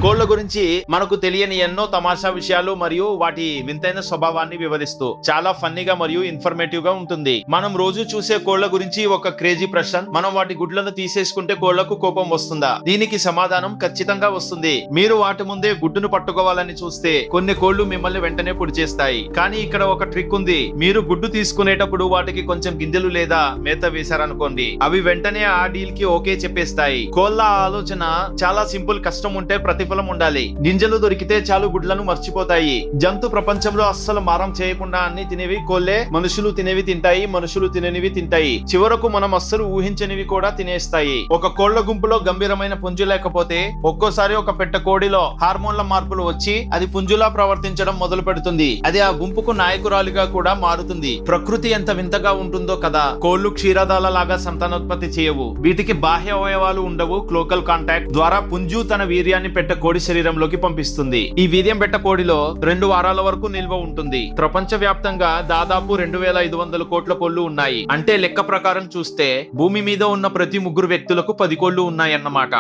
కోళ్ల గురించి మనకు తెలియని ఎన్నో తమాషా విషయాలు మరియు వాటి వింతైన స్వభావాన్ని వివరిస్తూ చాలా ఫన్నీగా మరియు ఇన్ఫర్మేటివ్ గా ఉంటుంది. మనం రోజు చూసే కోళ్ల గురించి ఒక క్రేజీ ప్రశ్న, మనం వాటి గుడ్లను తీసేసుకుంటే కోళ్లకు కోపం వస్తుందా? దీనికి సమాధానం ఖచ్చితంగా వస్తుంది. మీరు వాటి ముందే గుడ్డును పట్టుకోవాలని చూస్తే కొన్ని కోళ్లు మిమ్మల్ని వెంటనే పొడి చేస్తాయి. కానీ ఇక్కడ ఒక ట్రిక్ ఉంది. మీరు గుడ్డు తీసుకునేటప్పుడు వాటికి కొంచెం గింజలు లేదా మేత వేశారనుకోండి, అవి వెంటనే ఆ డీల్ కి ఓకే చెప్పేస్తాయి. కోళ్ల ఆలోచన చాలా సింపుల్. కష్టం ఉంటే ప్రతిఫలం ఉండాలి. గింజలు దొరికితే చాలు గుడ్లను మర్చిపోతాయి. జంతు ప్రపంచంలో అస్సలు మారం చేయకుండా అన్ని తినేవి కోళ్లే. మనుషులు తినేవి తింటాయి, మనుషులు తిననివి తింటాయి. చివరకు మనం అస్సలు ఊహించనివి కూడా తినేస్తాయి. ఒక కోళ్ల గుంపులో గంభీరమైన పుంజు లేకపోతే ఒక్కోసారి ఒక పెట్ట కోడిలో హార్మోన్ల మార్పులు వచ్చి అది పుంజులా ప్రవర్తించడం మొదలు పెడుతుంది. అది ఆ గుంపుకు నాయకురాలిగా కూడా మారుతుంది. ప్రకృతి ఎంత వింతగా ఉంటుందో కదా. కోళ్లు క్షీరదాల లాగా సంతానోత్పత్తి చేయవు. వీటికి బాహ్య అవయవాలు ఉండవు. క్లోకల్ కాంటాక్ట్ ద్వారా పుంజు తన వీర్యాన్ని పెట్ట కోడి శరీరంలోకి పంపిస్తుంది. ఈ వీర్యం పెట్ట కోడిలో 2 వారాల వరకు నిల్వ ఉంటుంది. ప్రపంచ వ్యాప్తంగా దాదాపు 2500 కోట్ల కోళ్లు ఉన్నాయి. అంటే లెక్క ప్రకారం చూస్తే భూమి మీద ఉన్న ప్రతి 3 వ్యక్తులకు 10 కోళ్లు ఉన్నాయన్నమాట.